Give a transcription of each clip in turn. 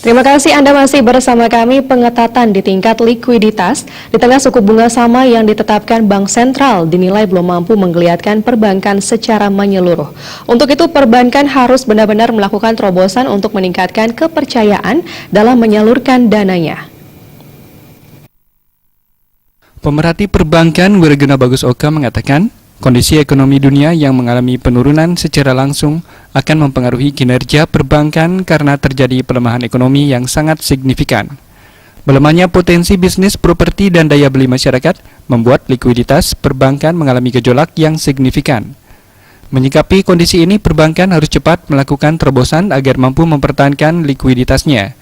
Terima kasih Anda masih bersama kami. Pengetatan di tingkat likuiditas di tengah suku bunga sama yang ditetapkan Bank Sentral dinilai belum mampu menggeliatkan perbankan secara menyeluruh. Untuk itu perbankan harus benar-benar melakukan terobosan untuk meningkatkan kepercayaan dalam menyalurkan dananya. Pemerhati perbankan Wiraguna Bagus Oka mengatakan, kondisi ekonomi dunia yang mengalami penurunan secara langsung akan mempengaruhi kinerja perbankan karena terjadi pelemahan ekonomi yang sangat signifikan. Melemahnya potensi bisnis properti dan daya beli masyarakat membuat likuiditas perbankan mengalami gejolak yang signifikan. Menyikapi kondisi ini, perbankan harus cepat melakukan terobosan agar mampu mempertahankan likuiditasnya.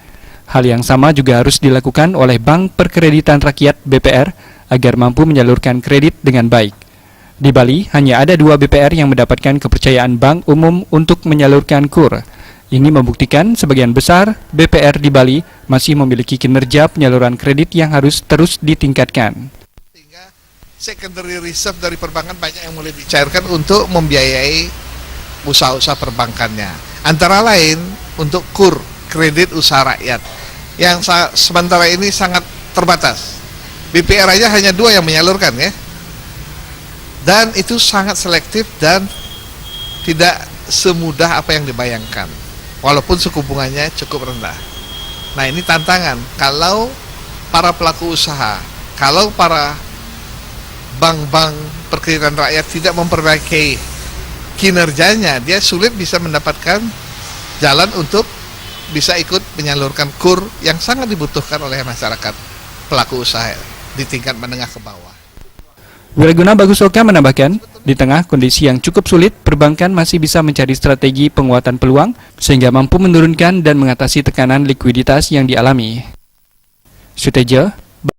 Hal yang sama juga harus dilakukan oleh Bank Perkreditan Rakyat (BPR) agar mampu menyalurkan kredit dengan baik. Di Bali, hanya ada 2 BPR yang mendapatkan kepercayaan bank umum untuk menyalurkan KUR. Ini membuktikan sebagian besar BPR di Bali masih memiliki kinerja penyaluran kredit yang harus terus ditingkatkan. Sehingga secondary reserve dari perbankan banyak yang mulai dicairkan untuk membiayai usaha-usaha perbankannya. Antara lain untuk KUR, kredit usaha rakyat, yang sementara ini sangat terbatas. BPR aja hanya 2 yang menyalurkan ya. Dan itu sangat selektif dan tidak semudah apa yang dibayangkan, walaupun suku bunganya cukup rendah. Nah, ini tantangan kalau para pelaku usaha, kalau para bank-bank perkreditan rakyat tidak memperbaiki kinerjanya, dia sulit bisa mendapatkan jalan untuk bisa ikut menyalurkan KUR yang sangat dibutuhkan oleh masyarakat pelaku usaha di tingkat menengah ke bawah. Wiraguna Bagus Oka menambahkan, di tengah kondisi yang cukup sulit, perbankan masih bisa mencari strategi penguatan peluang sehingga mampu menurunkan dan mengatasi tekanan likuiditas yang dialami. Sutejo,